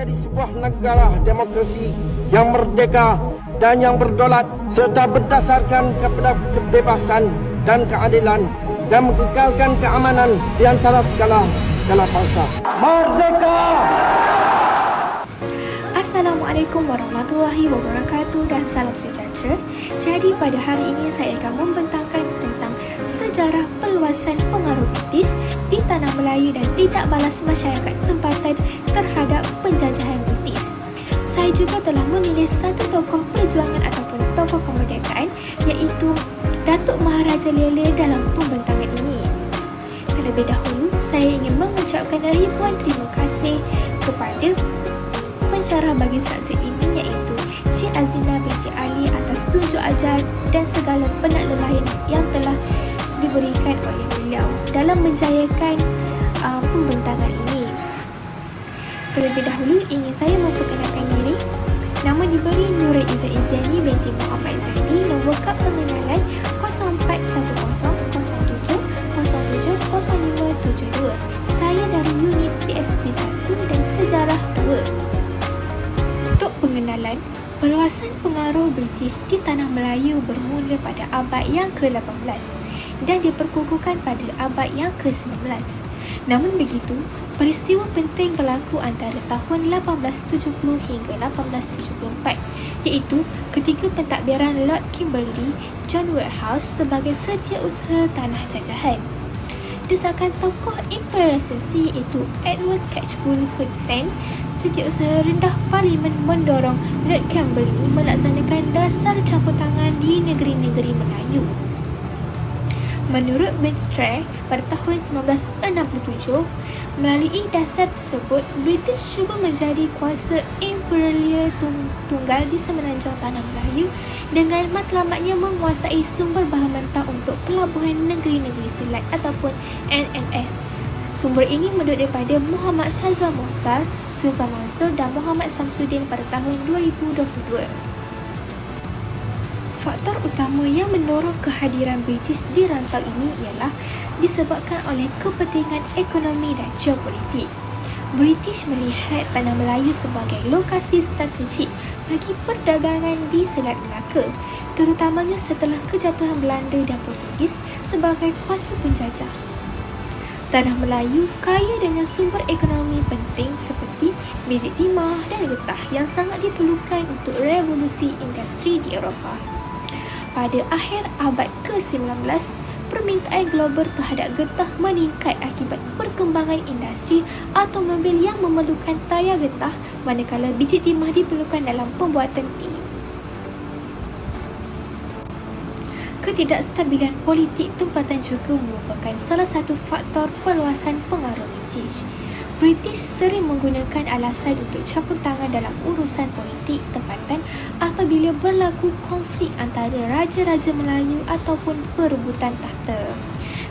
menjadi sebuah negara demokrasi yang merdeka dan yang berdaulat serta berdasarkan kepada kebebasan dan keadilan dan mengekalkan keamanan di antara segala bangsa. Merdeka! Assalamualaikum warahmatullahi wabarakatuh dan salam sejahtera. Jadi pada hari ini saya akan membentangkan tentang sejarah perluasan pengaruh British di tanah Melayu dan tidak balas masyarakat tempatan terhadap penjajahan British. Saya juga telah memilih satu tokoh perjuangan ataupun tokoh kemerdekaan iaitu Datuk Maharaja Lele dalam pembentangan ini. Terlebih dahulu, saya ingin mengucapkan ribuan terima kasih kepada pensyarah bagi subjek ini iaitu Cik Azina binti Ali atas tunjuk ajar dan segala penaklukan lain yang telah diberikan oleh beliau dalam menjayakan pembentangan ini. Terlebih dahulu ingin saya memperkenalkan diri. Nama diberi Nurul Izzat Izziani binti Muhammad Zaini, nombor kad pengenalan 041107070572. Saya dari unit PSP 1 dan sejarah 2. Untuk pengenalan, perluasan pengaruh British di tanah Melayu bermula pada abad yang ke-18 dan diperkukuhkan pada abad yang ke-19. Namun begitu, peristiwa penting berlaku antara tahun 1870 hingga 1874, iaitu ketika pentadbiran Lord Kimberley John Warehouse sebagai setiausaha tanah jajahan. Desakan tokoh imperialisasi iaitu Edward Catchpole Hudson, setiausaha rendah parlimen mendorong Lord Kimberley melaksanakan dasar campur tangan di negeri-negeri Melayu. Menurut Winchester, pada tahun 1967, melalui dasar tersebut, British cuba menjadi kuasa imperial tunggal di semenanjung tanah Melayu dengan matlamatnya menguasai sumber bahan mentah untuk pelabuhan negeri-negeri silat ataupun NNS. Sumber ini menurut daripada Muhammad Syazwan Mukhtar, Sultan Mansur dan Muhammad Samsudin pada tahun 2022. Faktor utama yang mendorong kehadiran British di rantau ini ialah disebabkan oleh kepentingan ekonomi dan geopolitik. British melihat tanah Melayu sebagai lokasi strategik bagi perdagangan di Selat Melaka, terutamanya setelah kejatuhan Belanda dan Portugis sebagai kuasa penjajah. Tanah Melayu kaya dengan sumber ekonomi penting seperti biji timah dan getah yang sangat diperlukan untuk revolusi industri di Eropah. Pada akhir abad ke-19, permintaan global terhadap getah meningkat akibat perkembangan industri automobil yang memerlukan tayar getah, manakala biji timah diperlukan dalam pembuatan tea. Ketidakstabilan politik tempatan juga merupakan salah satu faktor perluasan pengaruh British. British sering menggunakan alasan untuk campur tangan dalam urusan politik tempatan apabila berlaku konflik antara raja-raja Melayu ataupun perebutan tahta.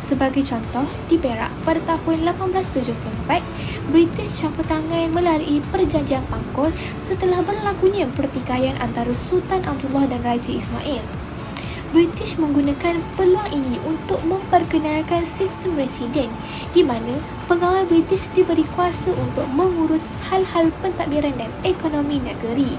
Sebagai contoh, di Perak pada tahun 1874, British campur tangan melalui Perjanjian Pangkor setelah berlakunya pertikaian antara Sultan Abdullah dan Raja Ismail. British menggunakan peluang ini untuk memperkenalkan sistem residen di mana pegawai British diberi kuasa untuk mengurus hal-hal pentadbiran dan ekonomi negeri.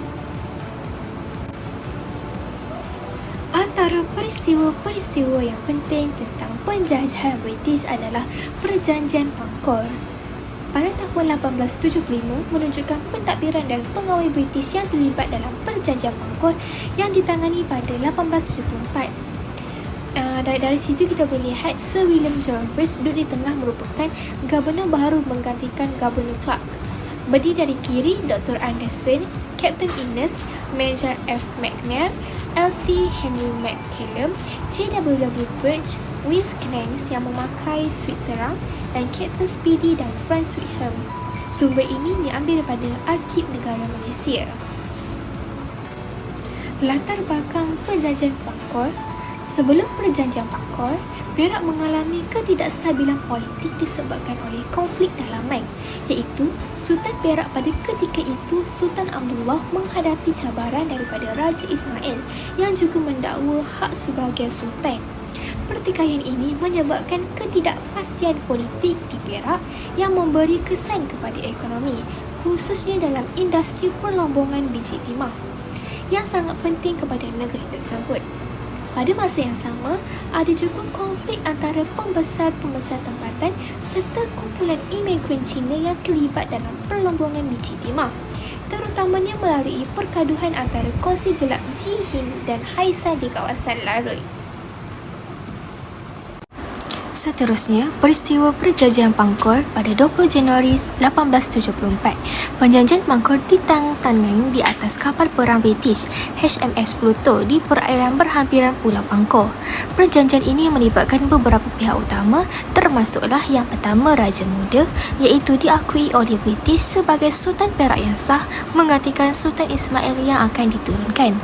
Antara peristiwa-peristiwa yang penting tentang penjajahan British adalah Perjanjian Pangkor. Pada tahun 1875 menunjukkan pentadbiran dan pegawai British yang terlibat dalam Perjanjian Pangkor yang ditangani pada 1874. Dari situ kita boleh lihat Sir William Jervis duduk di tengah merupakan Gubernur baru menggantikan Gubernur Clark. Berdiri dari kiri Dr. Anderson, Captain Innes, Major F. McNair, L.T. Henry McCallum, J.W.W. Birch, Wince Knans yang memakai suit terang dan Captain Speedy dan Franz Whitham. Sumber ini diambil daripada Arsip Negara Malaysia. Latar belakang Perjanjian Pangkor. Sebelum Perjanjian Pangkor, Perak mengalami ketidakstabilan politik disebabkan oleh konflik dalaman, iaitu Sultan Perak pada ketika itu Sultan Abdullah menghadapi cabaran daripada Raja Ismail yang juga mendakwa hak sebagai sultan. Pertikaian ini menyebabkan ketidakpastian politik di Perak yang memberi kesan kepada ekonomi. khususnya dalam industri perlombongan biji timah yang sangat penting kepada negeri tersebut. Pada masa yang sama, ada juga konflik antara pembesar-pembesar tempatan serta kumpulan imigran Cina yang terlibat dalam perlombongan biji timah, terutamanya melalui pergaduhan antara kongsi gelap Jihin dan Haisa di kawasan Laroi. Seterusnya, peristiwa Perjanjian Pangkor pada 20 Januari 1874. Perjanjian Pangkor ditandatangani di atas kapal perang British HMS Pluto di perairan berhampiran Pulau Pangkor. Perjanjian ini melibatkan beberapa pihak utama, termasuklah yang pertama Raja Muda, iaitu diakui oleh British sebagai Sultan Perak yang sah menggantikan Sultan Ismail yang akan diturunkan.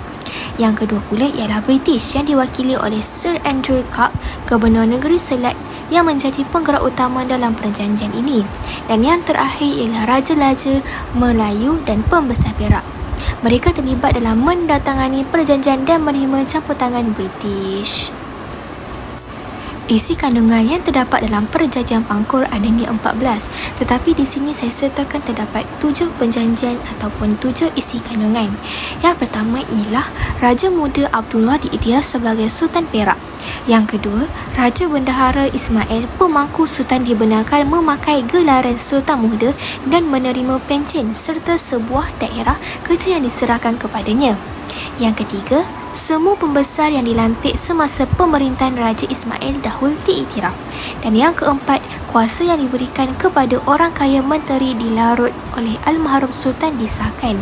Yang kedua pula ialah British yang diwakili oleh Sir Andrew Clark, Gubernur Negeri Selat yang menjadi penggerak utama dalam perjanjian ini. Dan yang terakhir ialah Raja-Raja Melayu dan Pembesar Perak. Mereka terlibat dalam mendatangani perjanjian dan menerima campur tangan British. Isi kandungan yang terdapat dalam Perjanjian Pangkor adanya 14, tetapi di sini saya sertakan terdapat 7 perjanjian ataupun 7 isi kandungan. Yang pertama ialah Raja Muda Abdullah diiktiraf sebagai Sultan Perak. Yang kedua, Raja Bendahara Ismail pemangku Sultan dibenarkan memakai gelaran Sultan Muda dan menerima pencen serta sebuah daerah kerja yang diserahkan kepadanya. Yang ketiga, semua pembesar yang dilantik semasa pemerintahan Raja Ismail dahulu diiktiraf. Dan yang keempat, kuasa yang diberikan kepada orang kaya menteri di Larut oleh Almarhum Sultan disahkan.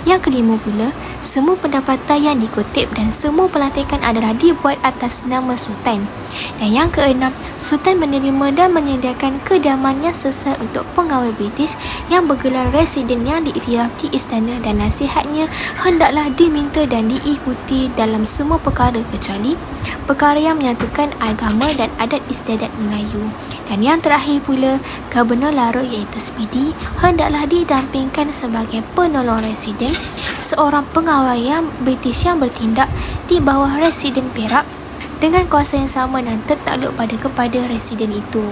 Yang kelima pula, semua pendapatan yang dikutip dan semua pelantikan adalah dibuat atas nama Sultan. Dan yang keenam, Sultan menerima dan menyediakan kedaman yang sesuai untuk pengawal British yang bergelar residen yang diiktiraf di istana, dan nasihatnya hendaklah diminta dan diikuti dalam semua perkara kecuali perkara yang menyatukan agama dan adat istiadat Melayu. Dan yang terakhir pula, Gubernur Larut iaitu Speedy hendaklah didampingkan sebagai penolong residen, seorang pengawal yang British yang bertindak di bawah residen Perak dengan kuasa yang sama dan tertakluk kepada residen itu.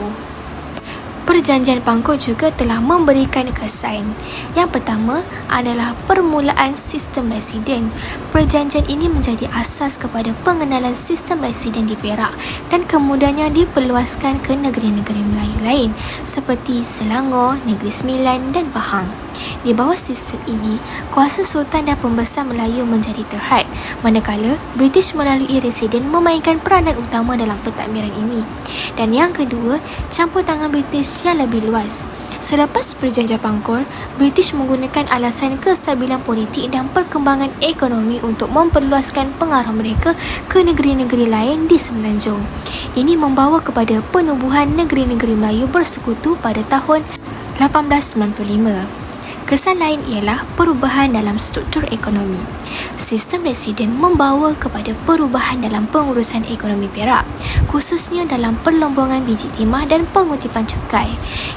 Perjanjian Pangkor juga telah memberikan kesan. Yang pertama adalah permulaan sistem residen. Perjanjian ini menjadi asas kepada pengenalan sistem residen di Perak dan kemudiannya diperluaskan ke negeri-negeri Melayu lain seperti Selangor, Negeri Sembilan dan Pahang. Di bawah sistem ini, kuasa Sultan dan pembesar Melayu menjadi terhad, manakala British melalui residen memainkan peranan utama dalam pentadbiran ini. Dan yang kedua, campur tangan British yang lebih luas. Selepas Perjanjian Pangkor, British menggunakan alasan kestabilan politik dan perkembangan ekonomi untuk memperluaskan pengaruh mereka ke negeri-negeri lain di Semenanjung. Ini membawa kepada penubuhan negeri-negeri Melayu bersekutu pada tahun 1895. Kesan lain ialah perubahan dalam struktur ekonomi. Sistem residen membawa kepada perubahan dalam pengurusan ekonomi Perak, khususnya dalam perlombongan biji timah dan pengutipan cukai.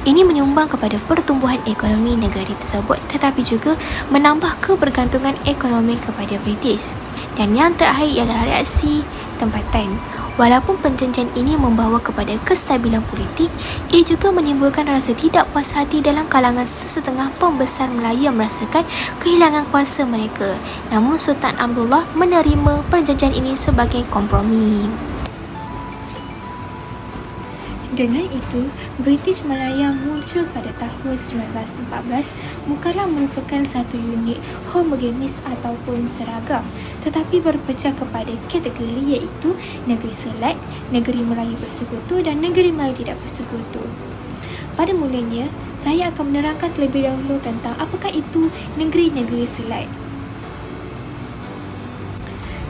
Ini menyumbang kepada pertumbuhan ekonomi negara tersebut, tetapi juga menambah kebergantungan ekonomi kepada British. Dan yang terakhir ialah reaksi tempatan. Walaupun perjanjian ini membawa kepada kestabilan politik, ia juga menimbulkan rasa tidak puas hati dalam kalangan sesetengah pembesar Melayu yang merasakan kehilangan kuasa mereka. Namun Sultan Abdullah menerima perjanjian ini sebagai kompromi. Dengan itu, British Malaya muncul pada tahun 1914 bukanlah merupakan satu unit homogenis ataupun seragam, tetapi berpecah kepada kategori iaitu Negeri Selat, Negeri Melayu Bersekutu dan Negeri Melayu Tidak Bersekutu. Pada mulanya, saya akan menerangkan terlebih dahulu tentang apakah itu negeri-negeri Selat.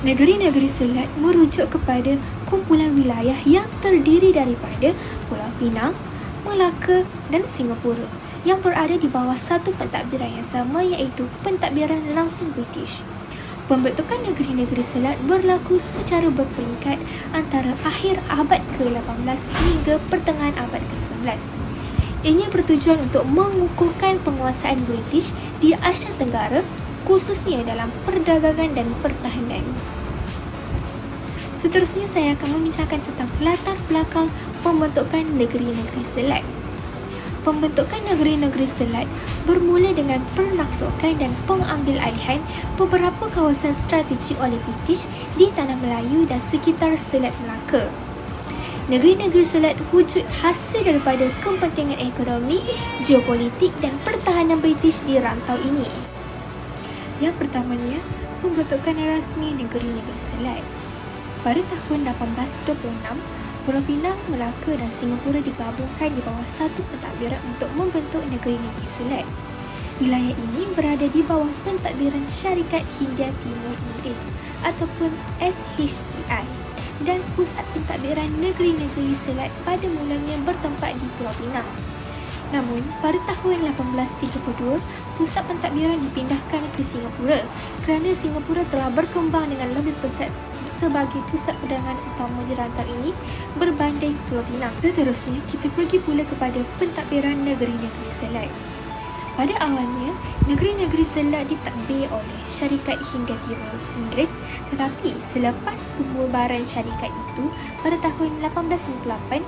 Negeri-negeri Selat merujuk kepada kumpulan wilayah yang terdiri daripada Pulau Pinang, Melaka dan Singapura yang berada di bawah satu pentadbiran yang sama iaitu pentadbiran langsung British. Pembentukan negeri-negeri Selat berlaku secara berperingkat antara akhir abad ke-18 hingga pertengahan abad ke-19. Ini bertujuan untuk mengukuhkan penguasaan British di Asia Tenggara, khususnya dalam perdagangan dan pertahanan. Seterusnya saya akan membincangkan tentang latar belakang pembentukan negeri-negeri Selat. Pembentukan negeri-negeri Selat bermula dengan penaklukan dan pengambilalihan beberapa kawasan strategik oleh British di Tanah Melayu dan sekitar Selat Melaka. Negeri-negeri Selat wujud hasil daripada kepentingan ekonomi, geopolitik dan pertahanan British di rantau ini. Yang pertamanya, pembentukan rasmi negeri-negeri Selat. Pada tahun 1826, Pulau Pinang, Melaka dan Singapura digabungkan di bawah satu pentadbiran untuk membentuk negeri-negeri Selat. Wilayah ini berada di bawah pentadbiran Syarikat Hindia Timur Inggeris ataupun SHTI dan pusat pentadbiran negeri-negeri Selat pada mulanya bertempat di Pulau Pinang. Namun, pada tahun 1832, pusat pentadbiran dipindahkan ke Singapura kerana Singapura telah berkembang dengan lebih pesat sebagai pusat perdagangan utama di rantau ini berbanding Pulau Pinang. Seterusnya, kita pergi pula kepada pentadbiran negeri-negeri Selat. Pada awalnya, negeri-negeri Selat ditadbir oleh Syarikat Hindia Timur Inggeris, tetapi selepas pembubaran syarikat itu pada tahun 1898,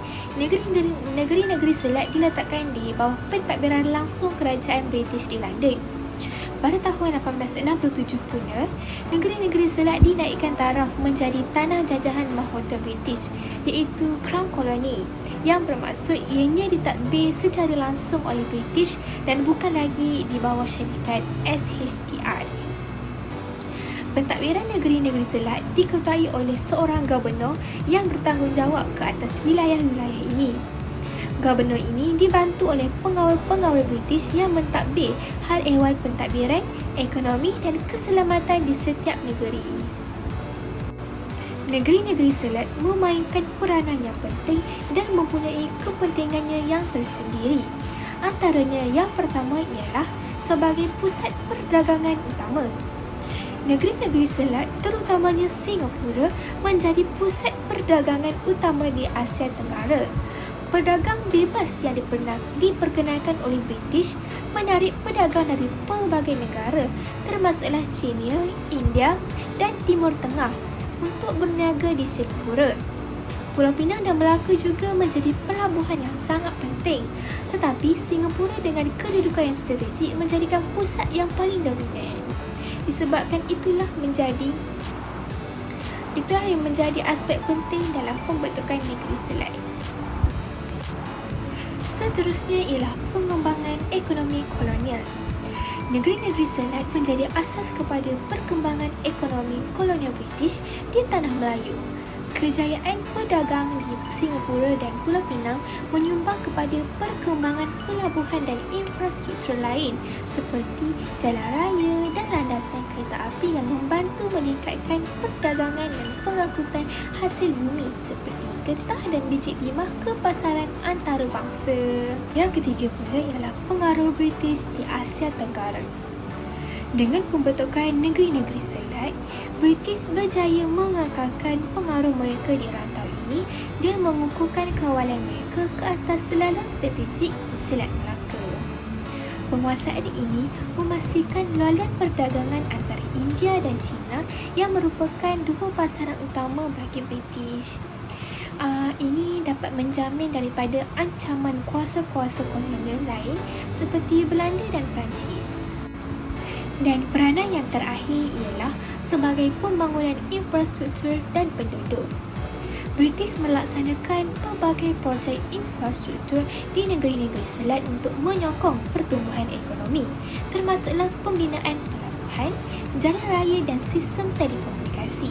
negeri-negeri Selat diletakkan di bawah pentadbiran langsung kerajaan British di London. Pada tahun 1867 pula, negeri-negeri Selat dinaikkan taraf menjadi tanah jajahan mahkota British, iaitu Crown Colony, yang bermaksud ianya ditadbir secara langsung oleh British dan bukan lagi di bawah syarikat SHTI. Pentadbiran negeri-negeri Selat diketuai oleh seorang gubernur yang bertanggungjawab ke atas wilayah-wilayah ini. Gubernur ini dibantu oleh pengawal-pengawal British yang mentadbir hal ehwal pentadbiran, ekonomi dan keselamatan di setiap negeri. Negeri-negeri Selat memainkan peranan yang penting dan mempunyai kepentingannya yang tersendiri. Antaranya yang pertama ialah sebagai pusat perdagangan utama. Negeri-negeri Selat, terutamanya Singapura, menjadi pusat perdagangan utama di Asia Tenggara. Pedagang bebas yang diperkenalkan oleh British menarik pedagang dari pelbagai negara termasuklah China, India dan Timur Tengah untuk berniaga di Singapura. Pulau Pinang dan Melaka juga menjadi pelabuhan yang sangat penting, tetapi Singapura dengan kedudukan yang strategik menjadikan pusat yang paling dominan. Disebabkan itulah yang menjadi aspek penting dalam pembentukan negeri Selat. Seterusnya ialah pengembangan ekonomi kolonial. Negeri-negeri Selat menjadi asas kepada perkembangan ekonomi kolonial British di Tanah Melayu. Kejayaan pedagang di Singapura dan Pulau Pinang menyumbang kepada perkembangan pelabuhan dan infrastruktur lain seperti jalan raya dan landasan kereta api yang membantu meningkatkan perdagangan dan pengangkutan hasil bumi seperti getah dan biji timah ke pasaran antarabangsa. Yang ketiga pula ialah pengaruh British di Asia Tenggara. Dengan pembentukan negeri-negeri Selat, British berjaya mengekalkan pengaruh mereka di rantau ini dan mengukuhkan kawalan mereka ke atas laluan strategik di Selat Melaka. Penguasaan ini memastikan laluan perdagangan antara India dan China yang merupakan dua pasaran utama bagi British. Ini dapat menjamin daripada ancaman kuasa-kuasa kolonial lain seperti Belanda dan Perancis. Dan peranan yang terakhir ialah sebagai pembangunan infrastruktur dan penduduk. British melaksanakan pelbagai projek infrastruktur di negeri-negeri Selat untuk menyokong pertumbuhan ekonomi, termasuklah pembinaan pelabuhan, jalan raya dan sistem telekomunikasi.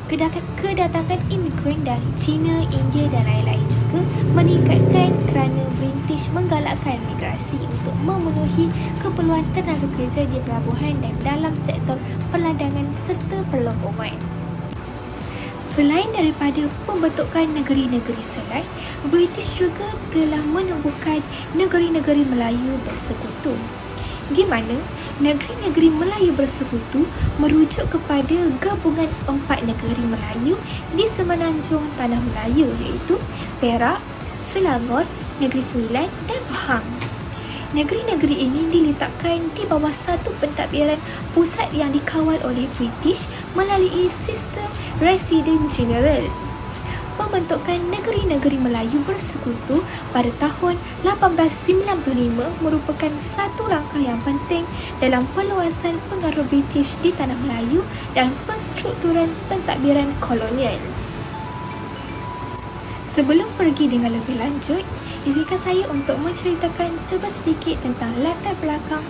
Kedatangan imigran dari China, India dan lain-lain juga meningkatkan kerana British menggalakkan migrasi untuk memenuhi keperluan tenaga kerja di pelabuhan dan dalam sektor perlandangan serta perlombongan. Selain daripada pembentukan negeri-negeri Selat, British juga telah menubuhkan negeri-negeri Melayu bersekutu, di mana negeri-negeri Melayu bersekutu merujuk kepada gabungan 4 negeri Melayu di semenanjung Tanah Melayu iaitu Perak, Selangor, Negeri Sembilan dan Pahang. Negeri-negeri ini diletakkan di bawah satu pentadbiran pusat yang dikawal oleh British melalui sistem Resident General. Pembentukan Negeri-Negeri Melayu Bersekutu pada tahun 1895 merupakan satu langkah yang penting dalam peluasan pengaruh British di Tanah Melayu dan penstrukturan pentadbiran kolonial. Sebelum pergi dengan lebih lanjut, izinkan saya untuk menceritakan sedikit tentang latar belakang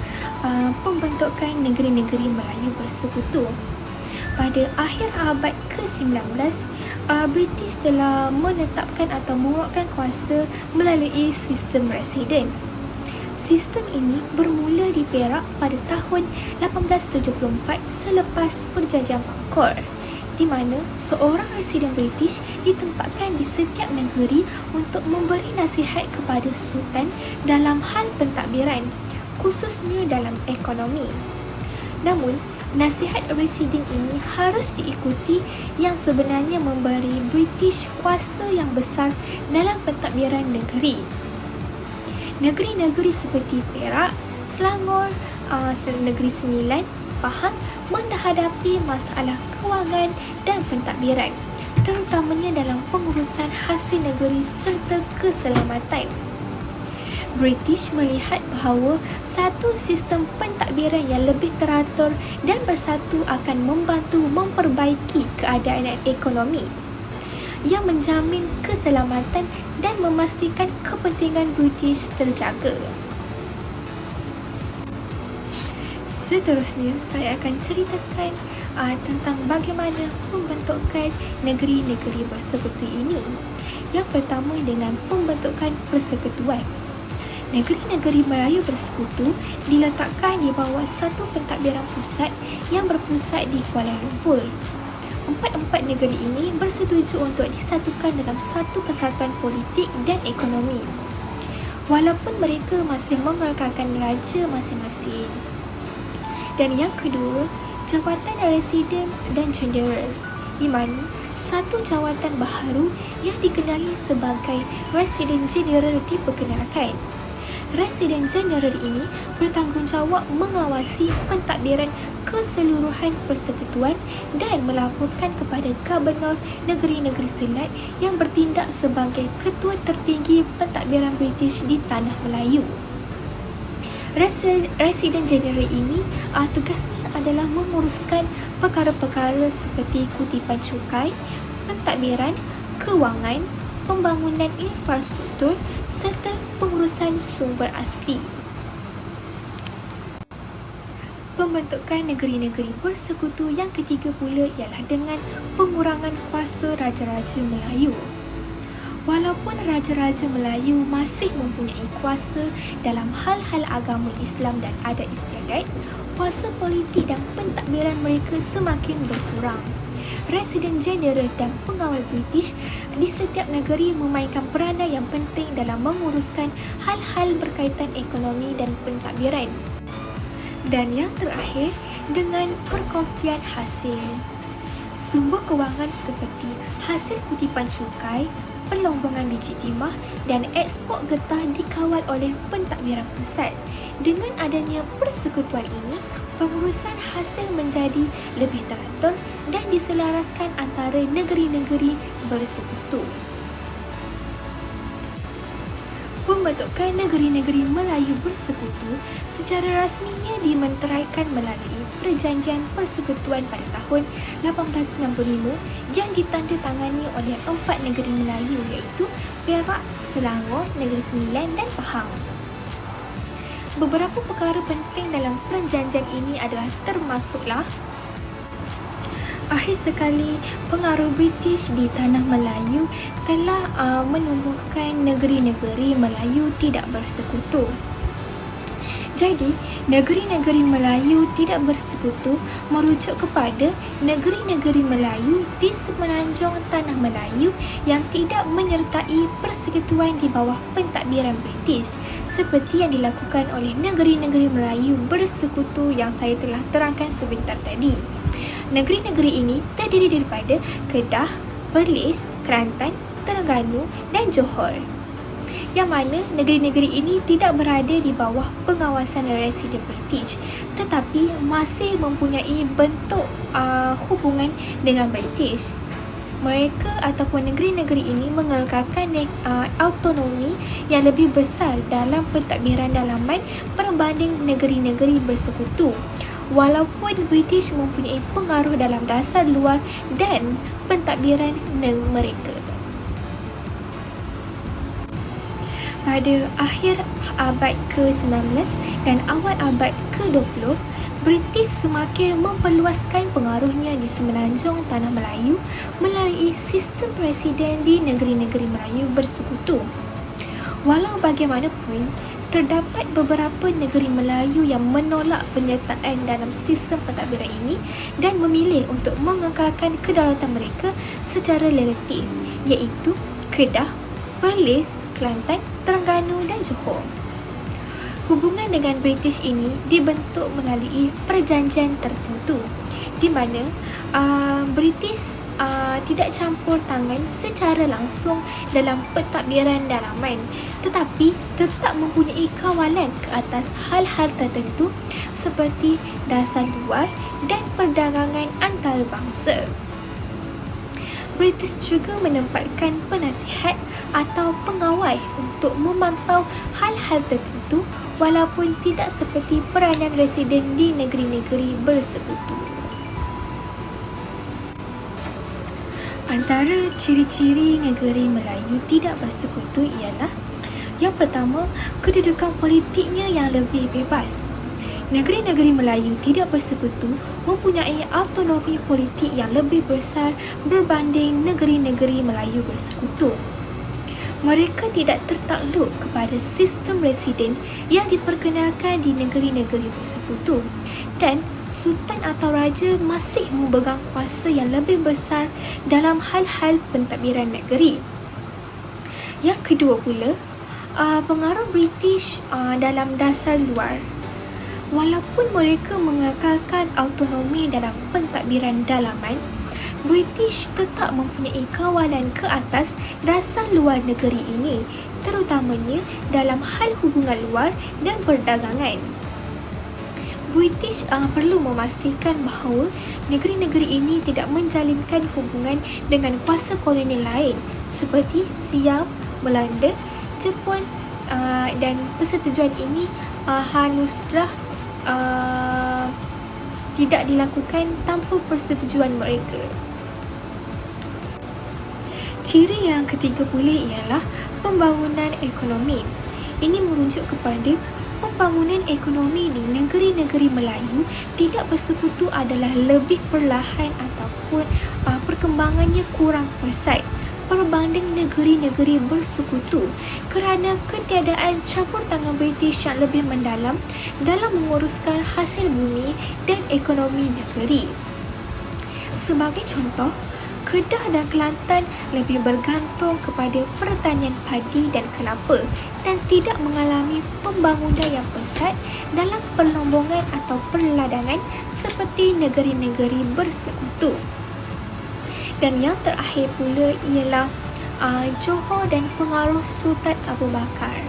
pembentukan Negeri-Negeri Melayu Bersekutu. Pada akhir abad ke-19, British telah menetapkan atau menguatkan kuasa melalui sistem residen. Sistem ini bermula di Perak pada tahun 1874 selepas Perjanjian Pangkor, di mana seorang residen British ditempatkan di setiap negeri untuk memberi nasihat kepada Sultan dalam hal pentadbiran, khususnya dalam ekonomi. Namun, nasihat residen ini harus diikuti yang sebenarnya memberi British kuasa yang besar dalam pentadbiran negeri. Negeri-negeri seperti Perak, Selangor, Negeri Sembilan, Pahang menghadapi masalah kewangan dan pentadbiran, terutamanya dalam pengurusan hasil negeri serta keselamatan. British melihat bahawa satu sistem pentadbiran yang lebih teratur dan bersatu akan membantu memperbaiki keadaan ekonomi yang menjamin keselamatan dan memastikan kepentingan British terjaga. Seterusnya, saya akan ceritakan tentang bagaimana pembentukan negeri-negeri bersekutu ini. Yang pertama dengan pembentukan persekutuan. Negeri-negeri Melayu Bersekutu diletakkan di bawah satu pentadbiran pusat yang berpusat di Kuala Lumpur. Empat-empat negeri ini bersetuju untuk disatukan dalam satu kesatuan politik dan ekonomi, walaupun mereka masih mengekalkan raja masing-masing. Dan yang kedua, jawatan residen dan jeneral, di mana satu jawatan baharu yang dikenali sebagai Residen Jeneral diperkenalkan. Residen Jeneral ini bertanggungjawab mengawasi pentadbiran keseluruhan persekutuan dan melaporkan kepada Gubernur Negeri-Negeri Selat yang bertindak sebagai ketua tertinggi pentadbiran British di Tanah Melayu. Residen Jeneral ini tugasnya adalah menguruskan perkara-perkara seperti kutipan cukai, pentadbiran, kewangan, pembangunan infrastruktur serta pengurusan sumber asli. Pembentukan negeri-negeri bersekutu yang ketiga pula ialah dengan pengurangan kuasa Raja-Raja Melayu. Walaupun Raja-Raja Melayu masih mempunyai kuasa dalam hal-hal agama Islam dan adat istiadat, kuasa politik dan pentadbiran mereka semakin berkurang. Residen Jeneral dan pengawal British di setiap negeri memainkan peranan yang penting dalam menguruskan hal-hal berkaitan ekonomi dan pentadbiran. Dan yang terakhir, dengan perkongsian hasil. Sumber kewangan seperti hasil kutipan cukai, perlombongan biji timah dan ekspor getah dikawal oleh pentadbiran pusat. Dengan adanya persekutuan ini, pengurusan hasil menjadi lebih teratur dan diselaraskan antara negeri-negeri bersekutu. Pembentukan Negeri-Negeri Melayu Bersekutu secara rasminya dimenteraikan melalui Perjanjian Persekutuan pada tahun 1895 yang ditandatangani oleh 4 negeri Melayu iaitu Perak, Selangor, Negeri Sembilan dan Pahang. Beberapa perkara penting dalam perjanjian ini adalah termasuklah akhir sekali pengaruh British di Tanah Melayu telah menumbuhkan negeri-negeri Melayu tidak bersekutu. Jadi, negeri-negeri Melayu tidak bersekutu merujuk kepada negeri-negeri Melayu di semenanjung Tanah Melayu yang tidak menyertai persekutuan di bawah pentadbiran British seperti yang dilakukan oleh negeri-negeri Melayu bersekutu yang saya telah terangkan sebentar tadi. Negeri-negeri ini terdiri daripada Kedah, Perlis, Kelantan, Terengganu dan Johor. Yang mana negeri-negeri ini tidak berada di bawah pengawasan residen British tetapi masih mempunyai bentuk hubungan dengan British. mereka ataupun negeri-negeri ini mengekalkan autonomi yang lebih besar dalam pentadbiran dalaman berbanding negeri-negeri bersekutu. Walaupun British mempunyai pengaruh dalam dasar luar dan pentadbiran mereka. Pada akhir abad ke-19 dan awal abad ke-20, British semakin memperluaskan pengaruhnya di semenanjung Tanah Melayu melalui sistem presiden di negeri-negeri Melayu bersekutu. Walau bagaimanapun, terdapat beberapa negeri Melayu yang menolak penyertaan dalam sistem pentadbiran ini dan memilih untuk mengekalkan kedaulatan mereka secara relatif, iaitu Kedah, Perlis, Kelantan, Terengganu dan Johor. Hubungan dengan British ini dibentuk melalui perjanjian tertentu di mana British tidak campur tangan secara langsung dalam pentadbiran dalaman, tetapi tetap mempunyai kawalan ke atas hal-hal tertentu seperti dasar luar dan perdagangan antarabangsa. British juga menempatkan penasihat atau pengawal untuk memantau hal-hal tertentu walaupun tidak seperti peranan residen di negeri-negeri bersekutu. Antara ciri-ciri negeri Melayu tidak bersekutu ialah: yang pertama, kedudukan politiknya yang lebih bebas. Negeri-negeri Melayu tidak bersekutu mempunyai autonomi politik yang lebih besar berbanding negeri-negeri Melayu bersekutu. Mereka tidak tertakluk kepada sistem residen yang diperkenalkan di negeri-negeri bersekutu dan sultan atau raja masih memegang kuasa yang lebih besar dalam hal-hal pentadbiran negeri. Yang kedua pula, pengaruh British dalam dasar luar. Walaupun mereka mengekalkan autonomi dalam pentadbiran dalaman, British tetap mempunyai kawalan ke atas dasar luar negeri ini, terutamanya dalam hal hubungan luar dan perdagangan. British perlu memastikan bahawa negeri-negeri ini tidak menjalinkan hubungan dengan kuasa kolonial lain seperti Siam, Belanda, Jepun, dan persetujuan ini haruslah tidak dilakukan tanpa persetujuan mereka. Ciri yang ketiga pula ialah pembangunan ekonomi. Ini merujuk kepada pembangunan ekonomi di negeri-negeri Melayu tidak bersekutu adalah lebih perlahan ataupun perkembangannya kurang pesat berbanding negeri-negeri bersekutu kerana ketiadaan campur tangan British yang lebih mendalam dalam menguruskan hasil bumi dan ekonomi negeri. Sebagai contoh, Kedah dan Kelantan lebih bergantung kepada pertanian padi dan kelapa dan tidak mengalami pembangunan yang pesat dalam perlombongan atau perladangan seperti negeri-negeri bersekutu. Dan yang terakhir pula ialah Johor dan pengaruh Sultan Abu Bakar.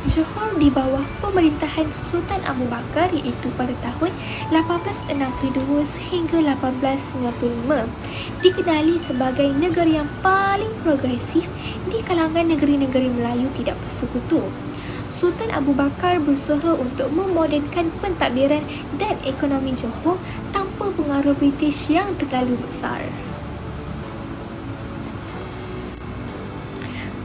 Johor di bawah pemerintahan Sultan Abu Bakar iaitu pada tahun 1862 sehingga 1895 dikenali sebagai negeri yang paling progresif di kalangan negeri-negeri Melayu tidak bersekutu. Sultan Abu Bakar berusaha untuk memodernkan pentadbiran dan ekonomi Johor tanpa pengaruh British yang terlalu besar.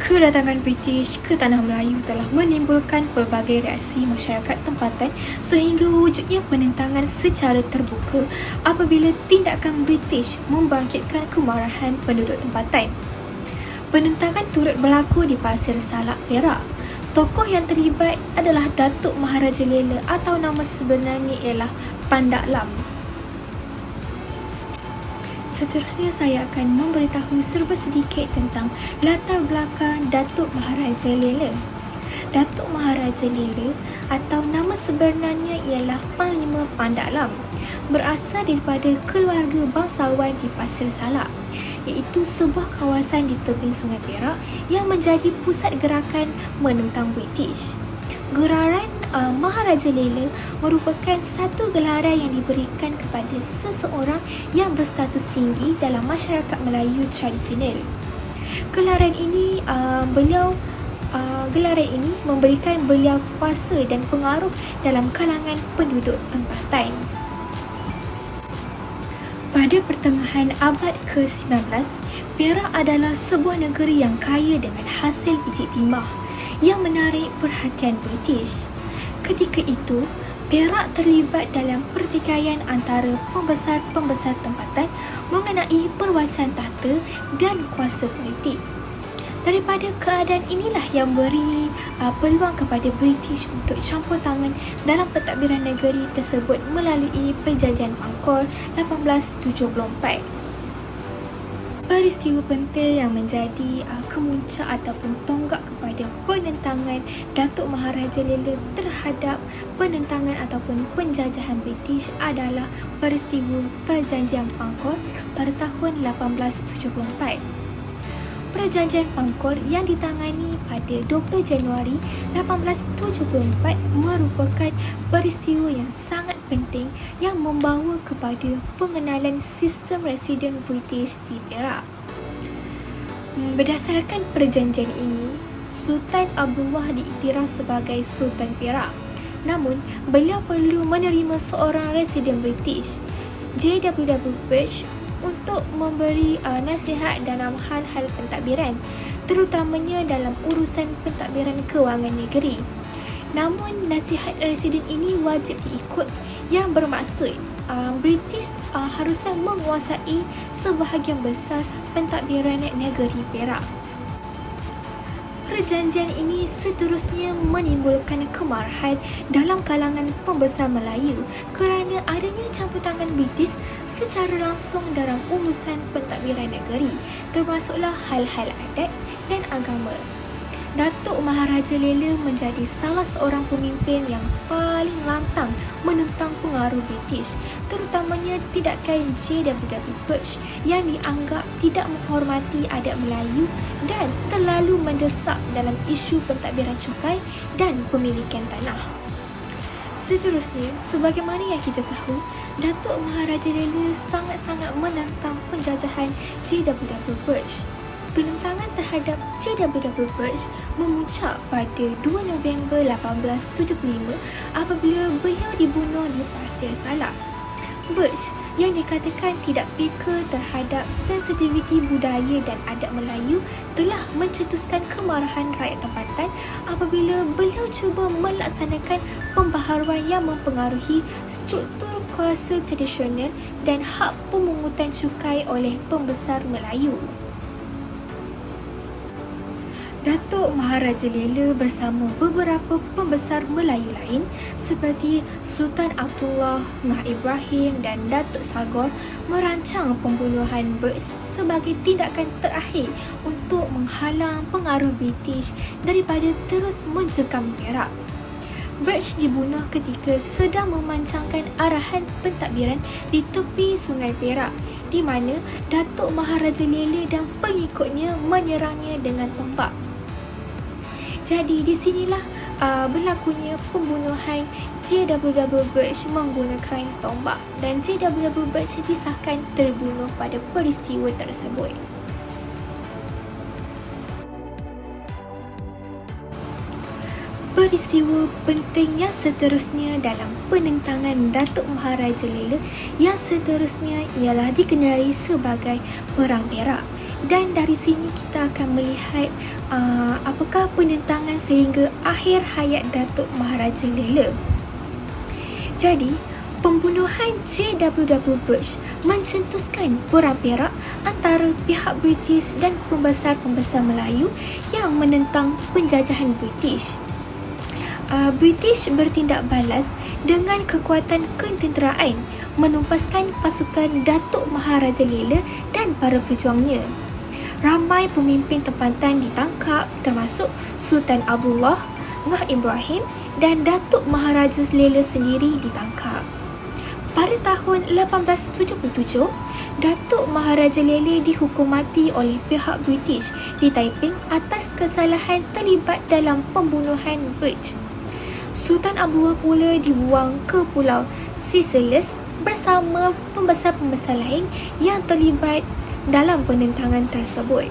Kedatangan British ke Tanah Melayu telah menimbulkan pelbagai reaksi masyarakat tempatan sehingga wujudnya penentangan secara terbuka apabila tindakan British membangkitkan kemarahan penduduk tempatan. Penentangan turut berlaku di Pasir Salak, Perak. Tokoh yang terlibat adalah Datuk Maharaja Lela atau nama sebenarnya ialah Pandak Lam. Seterusnya saya akan memberitahu serba sedikit tentang latar belakang Datuk Maharaja Lela. Datuk Maharaja Lela atau nama sebenarnya ialah Panglima Pandak Lam berasal daripada keluarga bangsawan di Pasir Salak, iaitu sebuah kawasan di tebing Sungai Perak yang menjadi pusat gerakan menentang British. Geraran Maharaja Lela merupakan satu gelaran yang diberikan kepada seseorang yang berstatus tinggi dalam masyarakat Melayu tradisional. Gelaran ini memberikan beliau kuasa dan pengaruh dalam kalangan penduduk tempatan. Pada pertengahan abad ke-19, Perak adalah sebuah negeri yang kaya dengan hasil biji timah yang menarik perhatian British. Ketika itu, Perak terlibat dalam pertikaian antara pembesar-pembesar tempatan mengenai perluasan tahta dan kuasa politik. Daripada keadaan inilah yang beri peluang kepada British untuk campur tangan dalam pentadbiran negeri tersebut melalui Perjanjian Pangkor 1874. Peristiwa penting yang menjadi kemuncak ataupun tonggak kepada penentangan Datuk Maharaja Lela terhadap penentangan ataupun penjajahan British adalah peristiwa Perjanjian Pangkor pada tahun 1874. Perjanjian Pangkor yang ditangani pada 20 Januari 1874 merupakan peristiwa yang sangat penting yang membawa kepada pengenalan sistem residen British di Perak. Berdasarkan perjanjian ini, Sultan Abdullah diiktiraf sebagai Sultan Perak. Namun, beliau perlu menerima seorang residen British, J.W.W. Birch, untuk memberi nasihat dalam hal-hal pentadbiran, terutamanya dalam urusan pentadbiran kewangan negeri. Namun, nasihat residen ini wajib diikut, yang bermaksud British haruslah menguasai sebahagian besar pentadbiran negeri Perak. Perjanjian ini seterusnya menimbulkan kemarahan dalam kalangan pembesar Melayu kerana adanya campur tangan British secara langsung dalam urusan pentadbiran negeri, termasuklah hal-hal adat dan agama. Datuk Maharaja Lela menjadi salah seorang pemimpin yang paling lantang menentang pengaruh British, terutamanya tindakan J.W.W. Birch yang dianggap tidak menghormati adat Melayu dan terlalu mendesak dalam isu pentadbiran cukai dan pemilikan tanah. Seterusnya, sebagaimana yang kita tahu, Datuk Maharaja Lela sangat-sangat menentang penjajahan J.W.W. Birch. Penentangan terhadap J.W.W. Birch memuncak pada 2 November 1875 apabila beliau dibunuh di Pasir Salak. Birch yang dikatakan tidak peka terhadap sensitiviti budaya dan adat Melayu telah mencetuskan kemarahan rakyat tempatan apabila beliau cuba melaksanakan pembaharuan yang mempengaruhi struktur kuasa tradisional dan hak pemungutan cukai oleh pembesar Melayu. Datuk Maharaja Lela bersama beberapa pembesar Melayu lain seperti Sultan Abdullah, Ngah Ibrahim dan Datuk Sagor merancang pembunuhan Birch sebagai tindakan terakhir untuk menghalang pengaruh British daripada terus mencekam Perak. Birch dibunuh ketika sedang memancangkan arahan pentadbiran di tepi Sungai Perak, di mana Datuk Maharaja Lela dan pengikutnya menyerangnya dengan tombak. Jadi di sinilah berlakunya pembunuhan J.W.W. Birch menggunakan tombak dan J.W.W. Birch disahkan terbunuh pada peristiwa tersebut. Peristiwa penting yang seterusnya dalam penentangan Datuk Maharaja Lela yang seterusnya ialah dikenali sebagai Perang Perak. Dan dari sini kita akan melihat apakah penentangan sehingga akhir hayat Datuk Maharaja Lela. Jadi, pembunuhan J.W.W. Birch mencetuskan Perang Perak antara pihak British dan pembesar-pembesar Melayu yang menentang penjajahan British. British bertindak balas dengan kekuatan ketenteraan, menumpaskan pasukan Datuk Maharaja Lela dan para pejuangnya. Ramai pemimpin tempatan ditangkap termasuk Sultan Abdullah, Ngah Ibrahim dan Datuk Maharaja Lela sendiri ditangkap. Pada tahun 1877, Datuk Maharaja Lela dihukum mati oleh pihak British di Taiping atas kesalahan terlibat dalam pembunuhan Birch. Sultan Abdullah pula dibuang ke Pulau Seychelles bersama pembesar-pembesar lain yang terlibat dalam penentangan tersebut.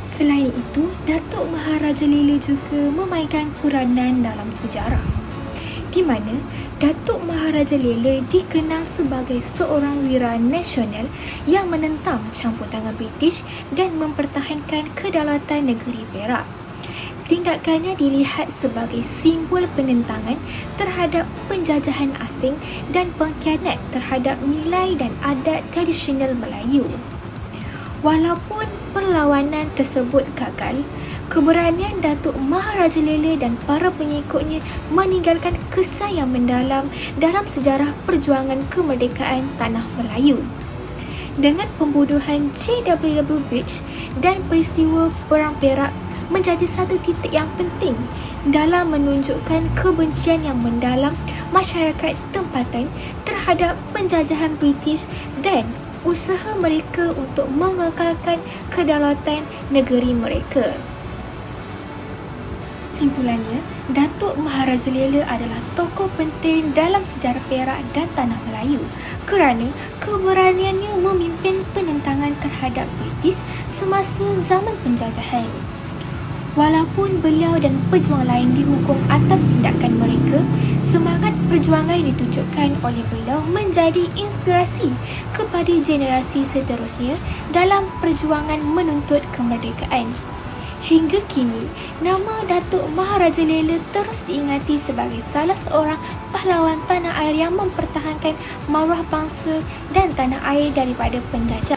Selain itu, Datuk Maharaja Lela juga memainkan peranan dalam sejarah, di mana Datuk Maharaja Lela dikenal sebagai seorang wira nasional yang menentang campur tangan British dan mempertahankan kedaulatan negeri Perak. Tindakannya dilihat sebagai simbol penentangan terhadap penjajahan asing dan pengkhianat terhadap nilai dan adat tradisional Melayu. Walaupun perlawanan tersebut gagal, keberanian Datuk Maharaja Lela dan para pengikutnya meninggalkan kesan yang mendalam dalam sejarah perjuangan kemerdekaan Tanah Melayu. Dengan pembunuhan J.W. Beach dan peristiwa Perang Perak menjadi satu titik yang penting dalam menunjukkan kebencian yang mendalam masyarakat tempatan terhadap penjajahan British dan usaha mereka untuk mengekalkan kedaulatan negeri mereka. Kesimpulannya, Datuk Maharaja Lela adalah tokoh penting dalam sejarah Perak dan Tanah Melayu kerana keberaniannya memimpin penentangan terhadap British semasa zaman penjajahan. Walaupun beliau dan pejuang lain dihukum atas tindakan mereka, semangat perjuangan yang ditunjukkan oleh beliau menjadi inspirasi kepada generasi seterusnya dalam perjuangan menuntut kemerdekaan. Hingga kini, nama Datuk Maharaja Lela terus diingati sebagai salah seorang pahlawan tanah air yang mempertahankan maruah bangsa dan tanah air daripada penjajah.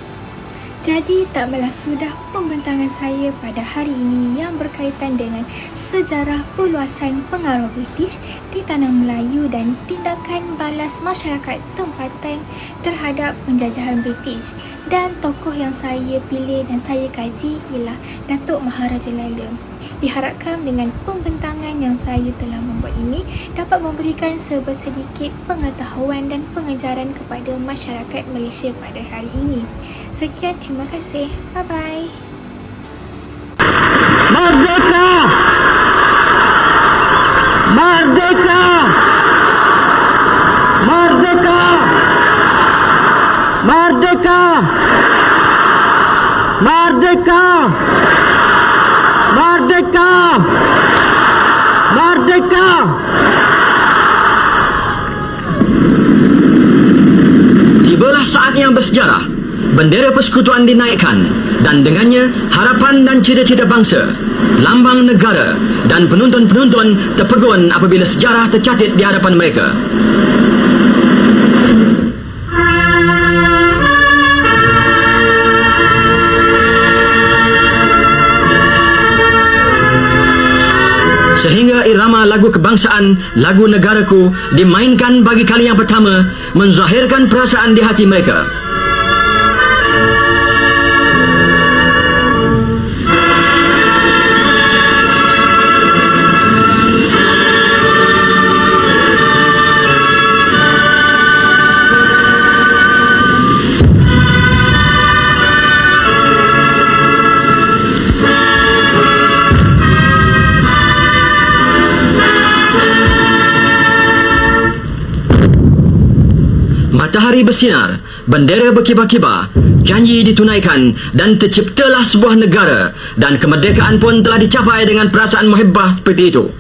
Jadi, tak malah sudah pembentangan saya pada hari ini yang berkaitan dengan sejarah perluasan pengaruh British di Tanah Melayu dan tindakan balas masyarakat tempatan terhadap penjajahan British. Dan tokoh yang saya pilih dan saya kaji ialah Datuk Maharaja Lela. Diharapkan dengan pembentangan yang saya telah membuat ini dapat memberikan sedikit pengetahuan dan pengajaran kepada masyarakat Malaysia pada hari ini. Sekian, terima kasih. Bye-bye. Merdeka! Merdeka! Merdeka! Merdeka! Merdeka! Merdeka! Merdeka! Tibalah saat yang bersejarah. Bendera persekutuan dinaikkan dan dengannya harapan dan cita-cita bangsa, lambang negara dan penonton-penonton terpegun apabila sejarah tercatat di hadapan mereka. Sehingga irama lagu kebangsaan, lagu negaraku dimainkan bagi kali yang pertama, menzahirkan perasaan di hati mereka. Matahari bersinar, bendera berkibar-kibar, janji ditunaikan dan terciptalah sebuah negara dan kemerdekaan pun telah dicapai dengan perasaan muhibbah seperti itu.